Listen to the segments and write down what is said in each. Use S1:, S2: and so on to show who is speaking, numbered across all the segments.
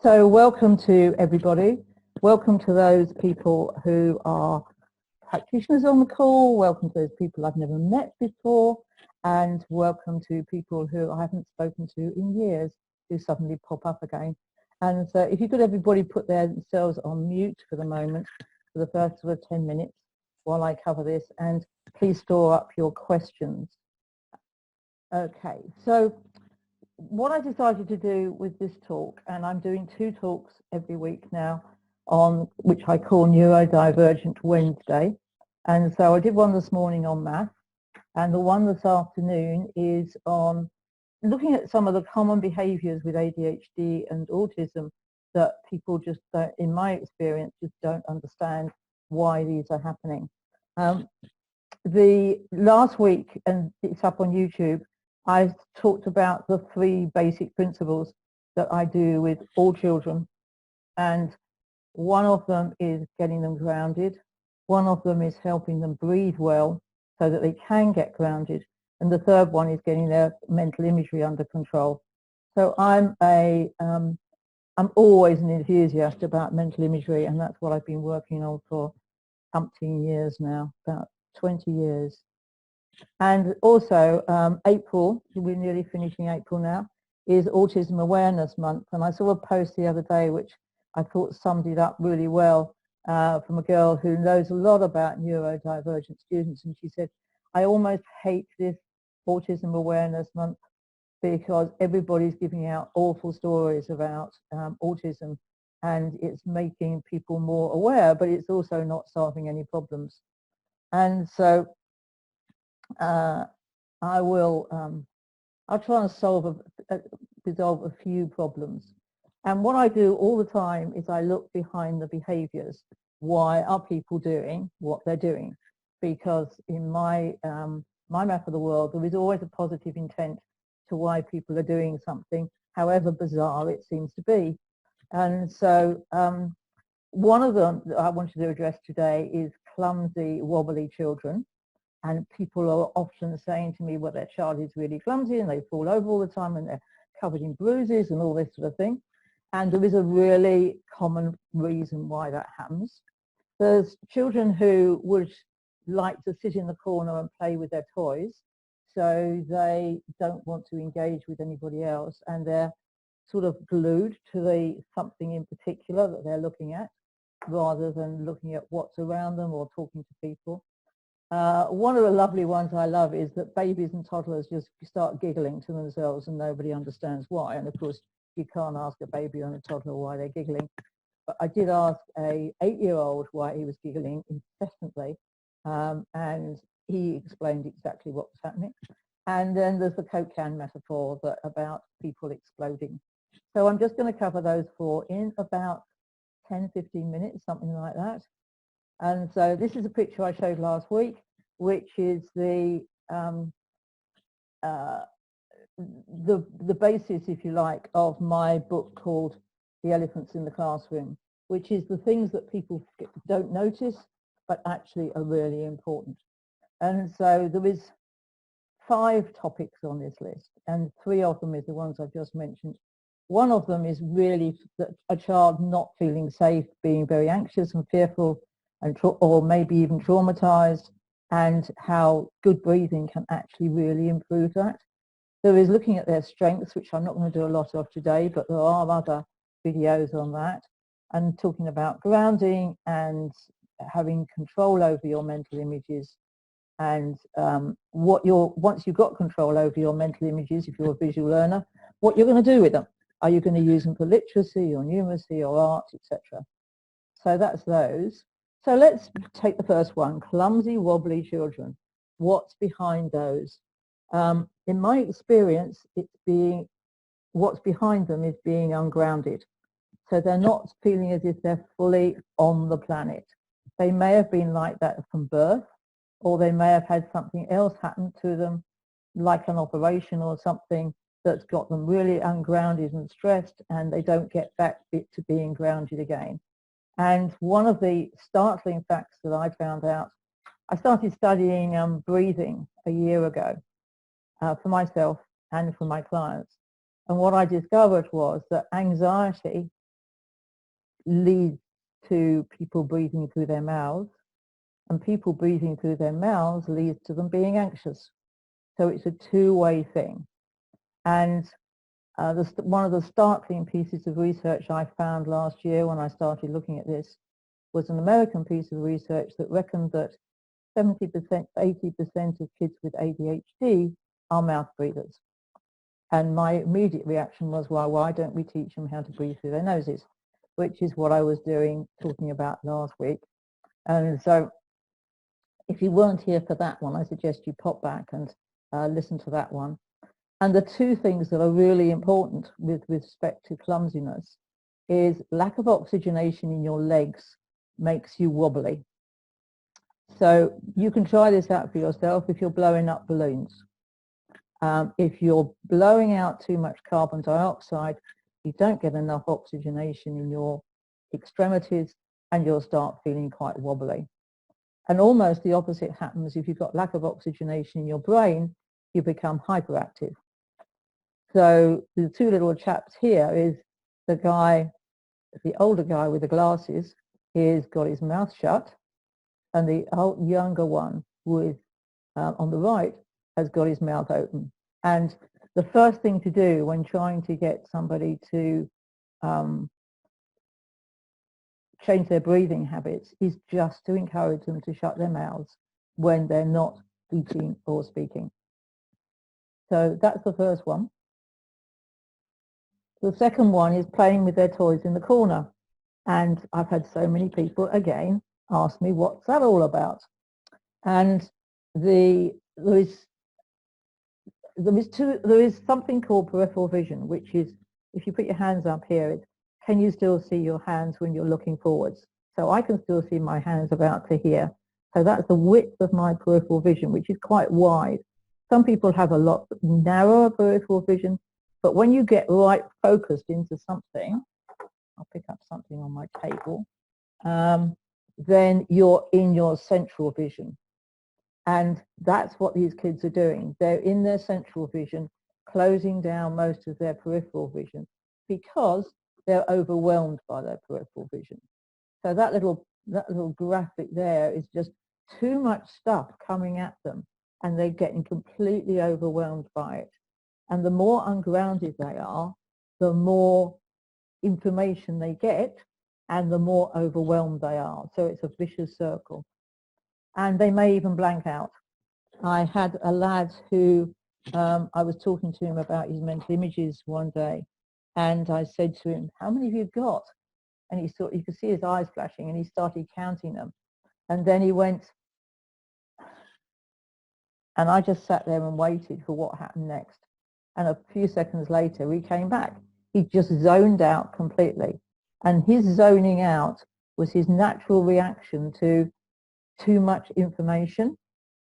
S1: So welcome to everybody. Welcome to those people who are practitioners on the call. Welcome to those people I've never met before. And welcome to people who I haven't spoken to in years who suddenly pop up again. And so if you could everybody put themselves on mute for the moment, for the first sort of 10 minutes while I cover this, and please store up your questions. Okay, so what I decided to do with this talk, and I'm doing 2 talks every week now on which I call Neurodivergent Wednesday, and so I did one this morning on math, and the one this afternoon is on looking at some of the common behaviours with ADHD and autism that people just don't, in my experience, just don't understand why these are happening. The last week, and it's up on YouTube, I talked about the 3 basic principles that I do with all children, and one of them is getting them grounded, one of them is helping them breathe well so that they can get grounded, and the third one is getting their mental imagery under control. So I'm always an enthusiast about mental imagery, and that's what I've been working on for umpteen years now, about 20 years. And also April, we're nearly finishing April now, is Autism Awareness Month. And I saw a post the other day which I thought summed it up really well from a girl who knows a lot about neurodivergent students. And she said, I almost hate this Autism Awareness Month because everybody's giving out awful stories about autism, and it's making people more aware, but it's also not solving any problems. And so I'll try and resolve a few problems. And what I do all the time is I look behind the behaviours. Why are people doing what they're doing? Because in my map of the world, there is always a positive intent to why people are doing something, however bizarre it seems to be. And so one of them that I wanted to address today is clumsy, wobbly children. And people are often saying to me, well, their child is really clumsy and they fall over all the time and they're covered in bruises and all this sort of thing. And there is a really common reason why that happens. There's children who would like to sit in the corner and play with their toys, so they don't want to engage with anybody else, and they're sort of glued to something in particular that they're looking at, rather than looking at what's around them or talking to people. One of the lovely ones I love is that babies and toddlers just start giggling to themselves and nobody understands why. And of course, you can't ask a baby and a toddler why they're giggling. But I did ask a 8-year-old why he was giggling incessantly, and he explained exactly what was happening. And then there's the Coke can metaphor about people exploding. So I'm just going to cover those 4 in about 10-15 minutes, something like that. And so this is a picture I showed last week, which is the basis, if you like, of my book called The Elephants in the Classroom, which is the things that people don't notice, but actually are really important. And so there is 5 topics on this list, and 3 of them is the ones I've just mentioned. One of them is really a child not feeling safe, being very anxious and fearful, or maybe even traumatized, and how good breathing can actually really improve that. There is looking at their strengths, which I'm not going to do a lot of today, but there are other videos on that, and talking about grounding and having control over your mental images, and once you've got control over your mental images, if you're a visual learner, what you're going to do with them. Are you going to use them for literacy or numeracy or art, etc.? So that's those. So let's take the first one, clumsy, wobbly children. What's behind those? In my experience, what's behind them is being ungrounded. So they're not feeling as if they're fully on the planet. They may have been like that from birth, or they may have had something else happen to them, like an operation or something that's got them really ungrounded and stressed, and they don't get back to being grounded again. And one of the startling facts that I found out, I started studying breathing a year ago for myself and for my clients. And what I discovered was that anxiety leads to people breathing through their mouths, and people breathing through their mouths leads to them being anxious. So it's a two-way thing. And one of the startling pieces of research I found last year when I started looking at this was an American piece of research that reckoned that 70%, 80% of kids with ADHD are mouth breathers. And my immediate reaction was, well, why don't we teach them how to breathe through their noses? Which is what I was talking about last week. And so if you weren't here for that one, I suggest you pop back and listen to that one. And the two things that are really important with respect to clumsiness is lack of oxygenation in your legs makes you wobbly. So you can try this out for yourself if you're blowing up balloons. If you're blowing out too much carbon dioxide, you don't get enough oxygenation in your extremities and you'll start feeling quite wobbly. And almost the opposite happens if you've got lack of oxygenation in your brain, you become hyperactive. So the two little chaps here is the older guy with the glasses, he's got his mouth shut, and the younger one with on the right has got his mouth open. And the first thing to do when trying to get somebody to change their breathing habits is just to encourage them to shut their mouths when they're not eating or speaking. So that's the first one. The second one is playing with their toys in the corner. And I've had so many people, again, ask me, what's that all about? And there is something called peripheral vision, which is, if you put your hands up here, can you still see your hands when you're looking forwards? So I can still see my hands about to here. So that's the width of my peripheral vision, which is quite wide. Some people have a lot narrower peripheral vision, but when you get right focused into something, I'll pick up something on my table, then you're in your central vision. And that's what these kids are doing. They're in their central vision, closing down most of their peripheral vision because they're overwhelmed by their peripheral vision. So that little graphic there is just too much stuff coming at them, and they're getting completely overwhelmed by it. And the more ungrounded they are, the more information they get, and the more overwhelmed they are. So it's a vicious circle. And they may even blank out. I had a lad who, I was talking to him about his mental images one day, and I said to him, how many have you got? And you could see his eyes flashing, and he started counting them. And then he went, and I just sat there and waited for what happened next. And a few seconds later, he came back. He just zoned out completely. And his zoning out was his natural reaction to too much information.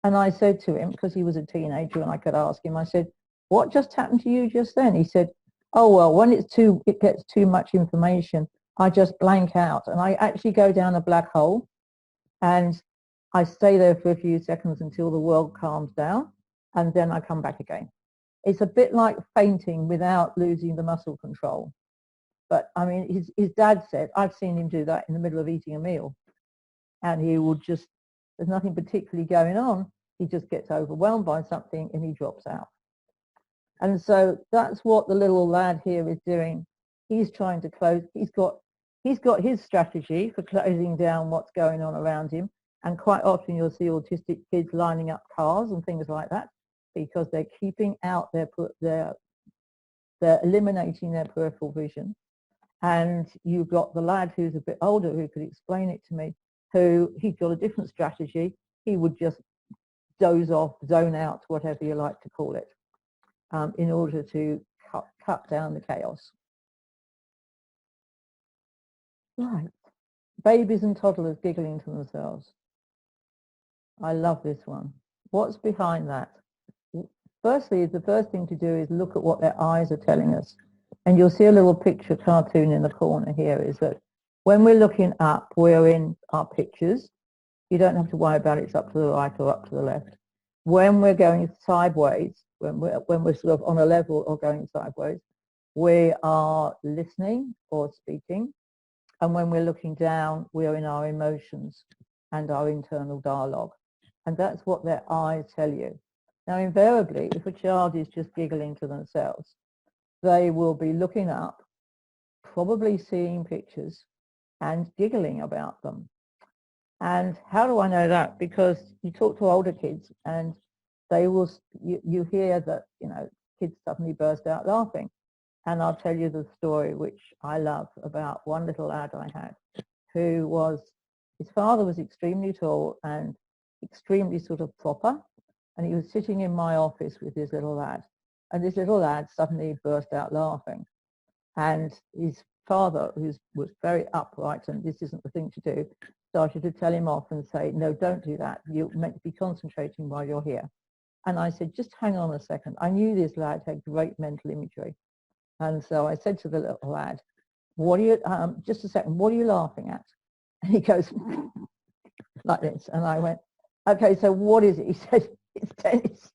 S1: And I said to him, because he was a teenager and I could ask him, I said, what just happened to you just then? He said, oh, well, when it gets too much information, I just blank out. And I actually go down a black hole and I stay there for a few seconds until the world calms down, and then I come back again. It's a bit like fainting without losing the muscle control. But I mean, his dad said, I've seen him do that in the middle of eating a meal. And he would just, there's nothing particularly going on. He just gets overwhelmed by something and he drops out. And so that's what the little lad here is doing. He's trying to close, he's got his strategy for closing down what's going on around him. And quite often you'll see autistic kids lining up cars and things like that because they're keeping out they're eliminating their peripheral vision. And you've got the lad who's a bit older who could explain it to me, who he's got a different strategy. He would just doze off, zone out, whatever you like to call it, in order to cut down the chaos. Right. Babies and toddlers giggling to themselves. I love this one. What's behind that? Firstly, the first thing to do is look at what their eyes are telling us. And you'll see a little picture cartoon in the corner here is that when we're looking up, we're in our pictures. You don't have to worry about it. It's up to the right or up to the left. When we're going sideways, when we're sort of on a level or going sideways, we are listening or speaking. And when we're looking down, we're in our emotions and our internal dialogue. And that's what their eyes tell you. Now, invariably, if a child is just giggling to themselves, they will be looking up, probably seeing pictures and giggling about them. And how do I know that? Because you talk to older kids and they will, you hear that, you know, kids suddenly burst out laughing. And I'll tell you the story, which I love, about one little lad I had who was, his father was extremely tall and extremely sort of proper. And he was sitting in my office with this little lad. And this little lad suddenly burst out laughing. And his father, who was very upright, and this isn't the thing to do, started to tell him off and say, no, don't do that. You're meant to be concentrating while you're here. And I said, just hang on a second. I knew this lad had great mental imagery. And so I said to the little lad, what are you, just a second, what are you laughing at? And he goes, like this. And I went, okay, so what is it? He said, it's tennis.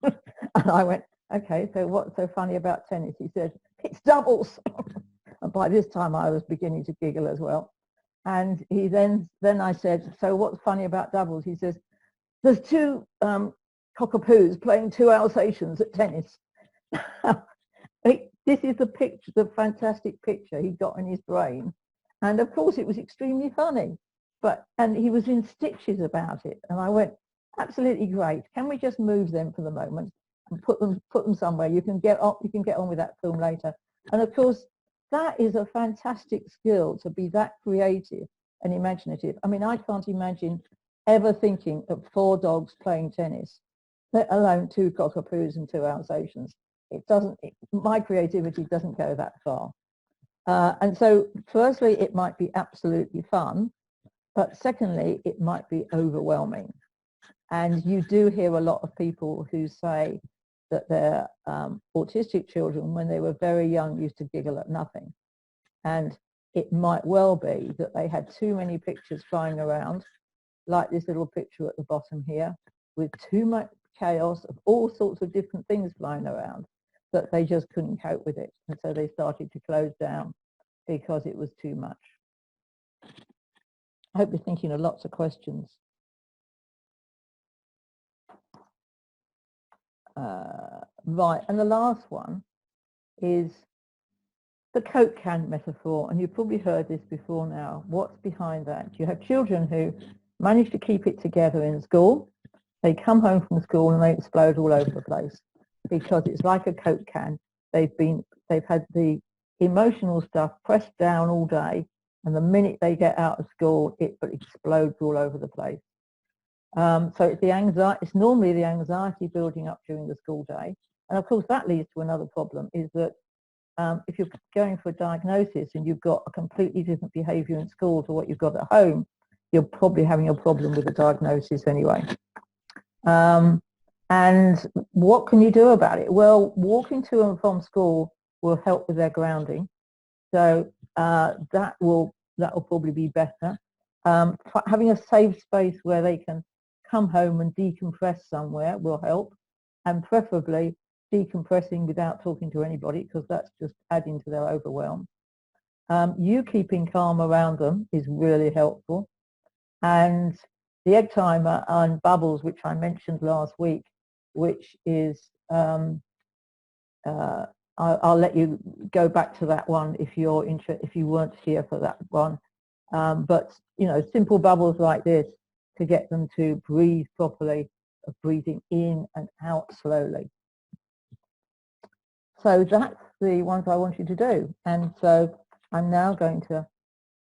S1: And I went, okay, so what's so funny about tennis? He said, it's doubles. And by this time I was beginning to giggle as well. And he then I said, so what's funny about doubles? He says, there's two cockapoos playing two Alsatians at tennis. This is the picture, the fantastic picture he got in his brain. And of course it was extremely funny, and he was in stitches about it. And I went, absolutely great. Can we just move them for the moment and put them somewhere? You can get on with that film later. And of course, that is a fantastic skill, to be that creative and imaginative. I mean, I can't imagine ever thinking of 4 dogs playing tennis, let alone 2 cockapoos and 2 Alsatians. My creativity doesn't go that far. And so firstly, it might be absolutely fun, but secondly, it might be overwhelming. And you do hear a lot of people who say that their autistic children, when they were very young, used to giggle at nothing. And it might well be that they had too many pictures flying around, like this little picture at the bottom here, with too much chaos of all sorts of different things flying around, that they just couldn't cope with it. And so they started to close down because it was too much. I hope you're thinking of lots of questions. Right, and the last one is the Coke can metaphor, and you've probably heard this before now. What's behind that? You have children who manage to keep it together in school. They come home from school and they explode all over the place, because it's like a Coke can. They've had the emotional stuff pressed down all day, and the minute they get out of school, it explodes all over the place. So it's the anxiety. It's normally the anxiety building up during the school day, and of course that leads to another problem. Is that if you're going for a diagnosis and you've got a completely different behaviour in school to what you've got at home, you're probably having a problem with the diagnosis anyway. And what can you do about it? Well, walking to and from school will help with their grounding, so that will probably be better. Having a safe space where they can come home and decompress somewhere will help, and preferably decompressing without talking to anybody, because that's just adding to their overwhelm. You keeping calm around them is really helpful, and the egg timer and bubbles, which I mentioned last week, which is I'll let you go back to that one if you're interested, if you weren't here for that one. But you know, simple bubbles like this to get them to breathe properly, breathing in and out slowly. So that's the ones I want you to do, and so I'm now going to